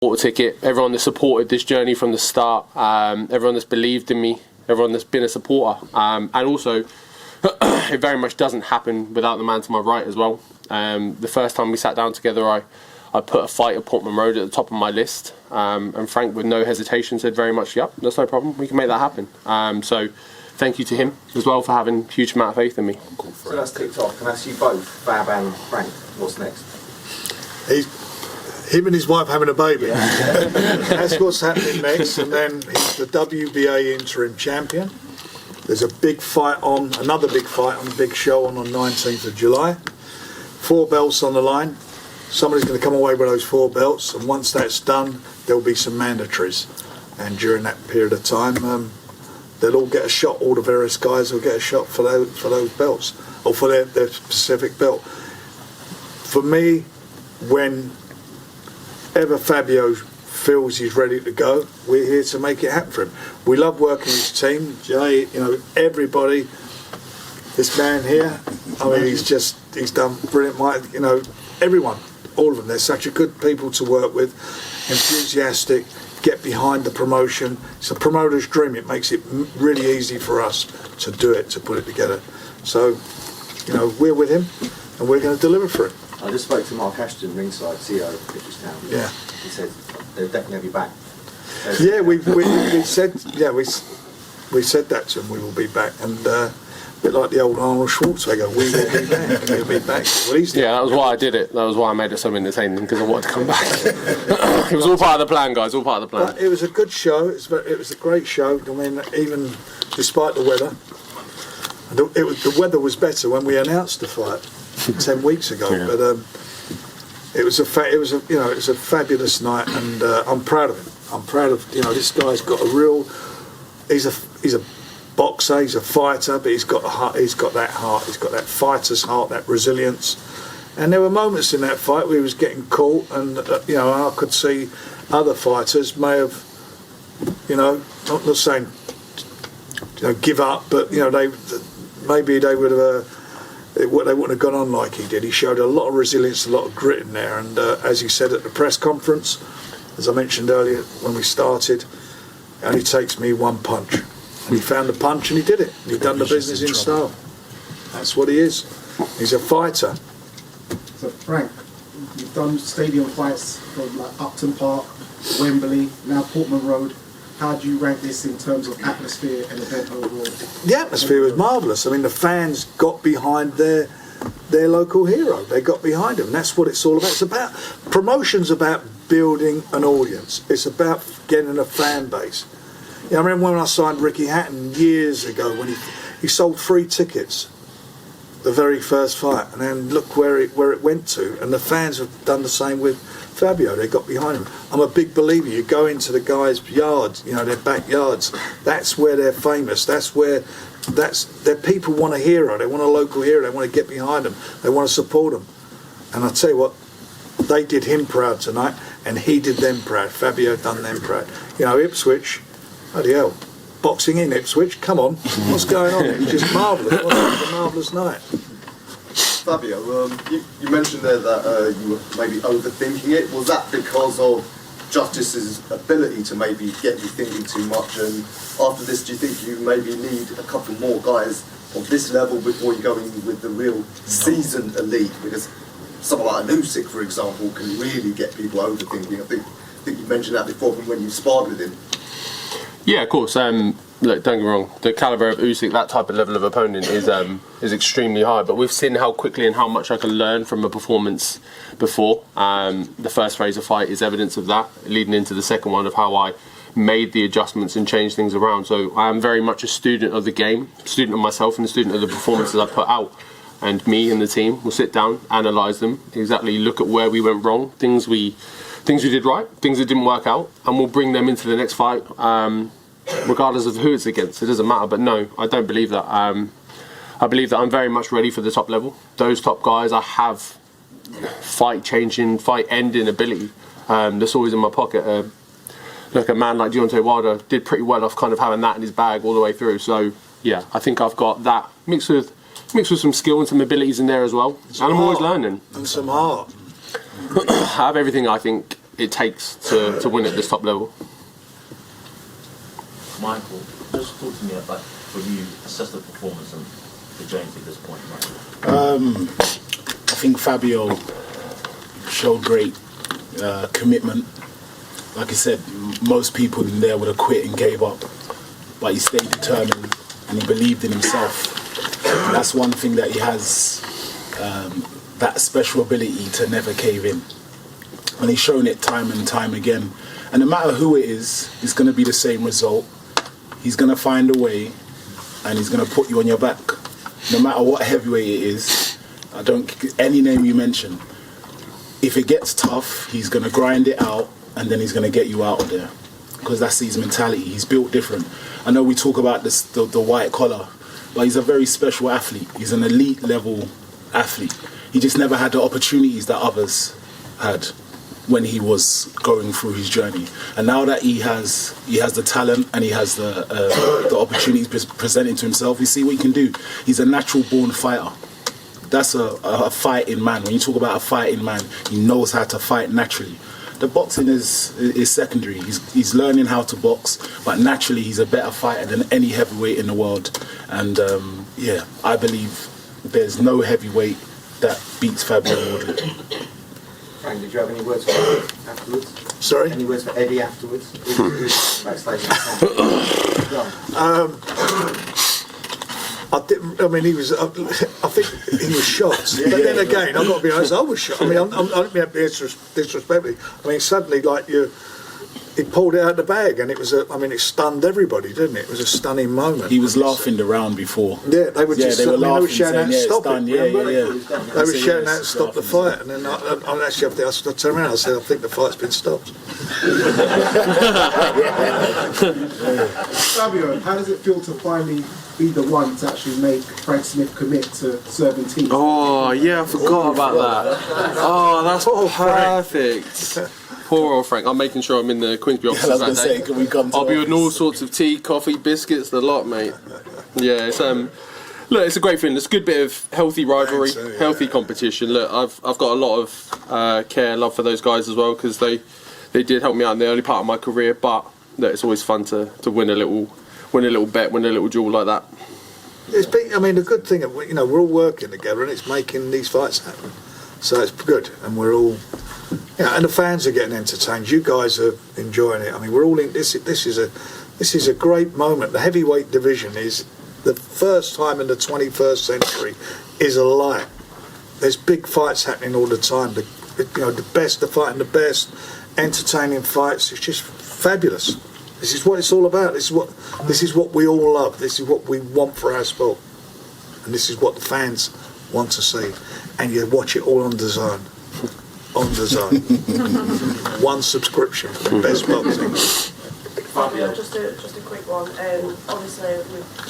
bought a ticket, everyone that supported this journey from the start, everyone that's believed in me, everyone that's been a supporter, and also it very much doesn't happen without the man to my right as well. The first time we sat down together, I put a fight at Portman Road at the top of my list, and Frank, with no hesitation, said very much, "Yep, that's no problem. We can make that happen." So, thank you to him as well for having a huge amount of faith in me. So that's kicked off. Can I ask you both, Fab and Frank, what's next? Him and his wife having a baby. That's what's happening next. And then he's the WBA interim champion. There's a big fight on, another big fight on the big show on the 19th of July. 4 belts on the line. Somebody's going to come away with those 4 belts, and once that's done, there'll be some mandatories. And during that period of time, they'll all get a shot. All the various guys will get a shot for those belts, or for their specific belt. For me, whenever Fabio feels he's ready to go, we're here to make it happen for him. We love working with his team. Jay, everybody. This man here, I mean, he's done brilliant. Mike, everyone, all of them. They're such a good people to work with, enthusiastic, get behind the promotion. It's a promoter's dream. It makes it really easy for us to do it, to put it together. So, we're with him, and we're going to deliver for him. I just spoke to Mark Ashton, ringside CEO of Town. Yeah. He said they'll definitely be back. Yeah, we said that to him. We will be back, and a bit like the old Arnold Schwarzenegger, we will be back. We'll be back. Well, that was why I did it. That was why I made it so entertaining, because I wanted to come back. It was all part of the plan, guys. All part of the plan. But it was a good show. It was a great show. I mean, even despite the weather, the weather was better when we announced the fight 10 weeks ago. Yeah. But it was a fabulous night, and I'm proud of him. I'm proud of this guy's got a real. He's a boxer, he's a fighter, but he's got a heart. He's got that heart. He's got that fighter's heart, that resilience. And there were moments in that fight where he was getting caught, and I could see other fighters may have, not saying give up, but they would have. They wouldn't have gone on like he did. He showed a lot of resilience, a lot of grit in there, and as he said at the press conference, as I mentioned earlier when we started, it only takes me one punch. And he found the punch and he did it. And he done the business in style. That's what he is. He's a fighter. So Frank, you've done stadium fights from like Upton Park, Wembley, now Portman Road. How do you rank this in terms of atmosphere and event overall? The atmosphere was marvellous. I mean, the fans got behind their local hero. They got behind him. That's what it's all about. Promotion's about building an audience. It's about getting a fan base. I remember when I signed Ricky Hatton years ago, when he sold 3 tickets the very first fight, and then look where it went to. And the fans have done the same with Fabio. They got behind him. I'm a big believer. You go into the guys' yards, their backyards. That's where they're famous. Their people want a hero. They want a local hero. They want to get behind them. They want to support them. And I tell you what, they did him proud tonight, and he did them proud. Fabio done them proud. Ipswich, bloody hell, boxing in Ipswich. Come on, what's going on? It was just marvellous. It was a marvellous night. Fabio, you mentioned there that you were maybe overthinking it. Was that because of Justis's ability to maybe get you thinking too much? And after this, do you think you maybe need a couple more guys of this level before you go in with the real seasoned elite? Because someone like Usyk, for example, can really get people overthinking. I think you mentioned that before from when you sparred with him. Yeah, of course. Look, don't get me wrong. The calibre of Usyk, that type of level of opponent, is extremely high. But we've seen how quickly and how much I can learn from a performance before. The first Fraser fight is evidence of that, leading into the second one of how I made the adjustments and changed things around. So I am very much a student of the game, student of myself, and a student of the performances I put out. And me and the team will sit down, analyse them, exactly look at where we went wrong, things we did right, things that didn't work out, and we'll bring them into the next fight. Regardless of who it's against, it doesn't matter. But no, I don't believe that. I believe that I'm very much ready for the top level. Those top guys, I have fight-changing, fight-ending ability. That's always in my pocket. Look, a man like Deontay Wilder did pretty well off kind of having that in his bag all the way through. So yeah, I think I've got that mixed with some skill and some abilities in there as well. And I'm always learning. And some heart. I have everything, I think, it takes to win at this top level. Michael, just talk to me about, for you, assess the performance and the journey to this point, Michael. I think Fabio showed great commitment. Like I said, most people in there would have quit and gave up, but he stayed determined and he believed in himself. And that's one thing that he has, that special ability to never cave in. And he's shown it time and time again. And no matter who it is, it's going to be the same result. He's going to find a way and he's going to put you on your back. No matter what heavyweight it is, any name you mention, if it gets tough, he's going to grind it out and then he's going to get you out of there. Because that's his mentality. He's built different. I know we talk about this, the white collar, but he's a very special athlete. He's an elite level athlete. He just never had the opportunities that others had when he was going through his journey. And now that he has the talent and he has the opportunities presented to himself, we see what he can do. He's a natural born fighter. That's a fighting man. When you talk about a fighting man, he knows how to fight naturally. The boxing is secondary. He's learning how to box, but naturally he's a better fighter than any heavyweight in the world. And I believe there's no heavyweight that beats Fabio Wardley. Frank, did you have any words for Eddie afterwards? Sorry? Any words for Eddie afterwards? Backstage. I didn't. I mean, he was. I think he was shocked. But then again, I've got to be honest. I was shocked. I mean, I don't mean to be disrespectful. I mean, suddenly, like he pulled it out of the bag, and it was. It stunned everybody, didn't it? It was a stunning moment. He was laughing around before. Yeah, they were just. They were laughing, shouting out, "Stop it!" Remember? Yeah. They were shouting out, "Stop the fight!" And then I turned around. I said, "I think the fight's been stopped." Fabio, how does it feel to finally be the one to actually make Frank Smith commit to serving teams? Oh yeah, I forgot about that. Oh, that's perfect. Poor old Frank. I'm making sure I'm in the Queensbury offices that day. Can we come to I'll be office? with all sorts of tea, coffee, biscuits, the lot, mate. Yeah, it's look, it's a great feeling. It's a good bit of healthy rivalry, healthy competition. Look, I've got a lot of care and love for those guys as well because they did help me out in the early part of my career. But look, it's always fun to win a little bet, win a little duel like that. It's been, the good thing, we're all working together and it's making these fights happen. So it's good, and we're all, and the fans are getting entertained. You guys are enjoying it. I mean, we're all in. This is a great moment. The heavyweight division is the first time in the 21st century is alive. There's big fights happening all the time. The best are fighting the best, entertaining fights. It's just fabulous. This is what it's all about. This is what we all love. This is what we want for our sport, and this is what the fans want to see. And you watch it all on DAZN. On DAZN. One subscription for best boxing. Fabio, just a quick one. Obviously,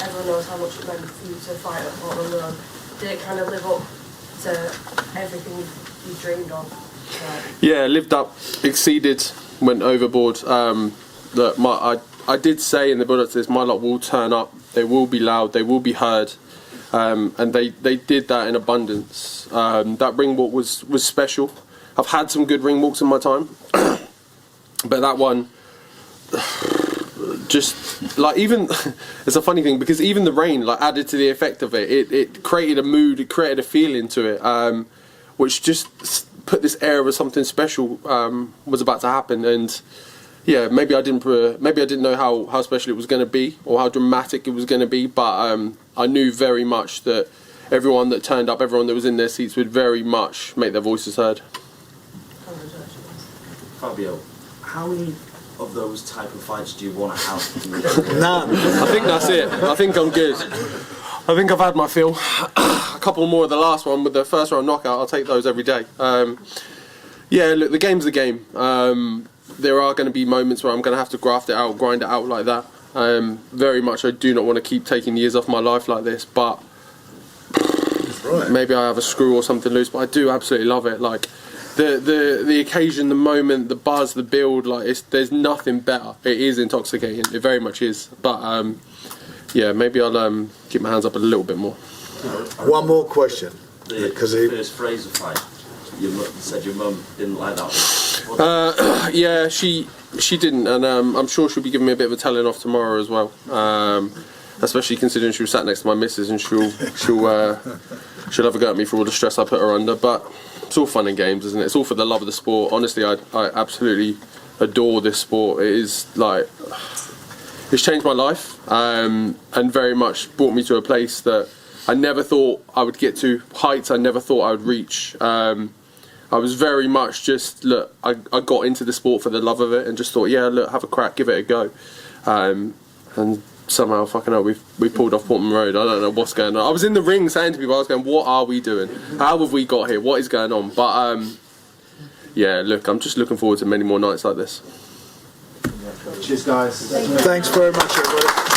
everyone knows how much it meant for you to fight at Portland Road. Did it kind of live up to everything you dreamed of? Yeah, lived up, exceeded, went overboard. Look, I did say in the build-up to this, my lot will turn up. They will be loud. They will be heard. And they did that in abundance. That ring walk was special. I've had some good ring walks in my time, but that one, just like even it's a funny thing because even the rain like added to the effect of it. It created a mood. It created a feeling to it, which just put this air of something special was about to happen. And yeah, maybe I didn't know how special it was going to be or how dramatic it was going to be, but I knew very much that everyone that turned up, everyone that was in their seats would very much make their voices heard. Fabio, how many of those type of fights do you want to have? None. I think that's it. I think I'm good. I think I've had my fill. A couple more of the last one with the first round knockout. I'll take those every day. Yeah, look, the game's the game. There are going to be moments where I'm going to have to graft it out, grind it out like that. Very much I do not want to keep taking years off my life like this, but maybe I have a screw or something loose, but I do absolutely love it. Like the occasion, the moment, the buzz, the build, there's nothing better. It is intoxicating, it very much is. But yeah, maybe I'll keep my hands up a little bit more. One more question. The first Fraser fight, you said your mum didn't like that one. Yeah, she didn't, and I'm sure she'll be giving me a bit of a telling off tomorrow as well. Especially considering she was sat next to my missus, and she'll have a go at me for all the stress I put her under. But it's all fun and games, isn't it? It's all for the love of the sport. Honestly, I absolutely adore this sport. It is like, it's changed my life, and very much brought me to a place that I never thought I would get to, heights I never thought I would reach. I was very much just, look, I got into the sport for the love of it and just thought, yeah, look, have a crack, give it a go. And somehow, fucking hell, we pulled off Portman Road. I don't know what's going on. I was in the ring saying to people, I was going, what are we doing? How have we got here? What is going on? But, yeah, look, I'm just looking forward to many more nights like this. Cheers, guys. Thanks very much, everybody.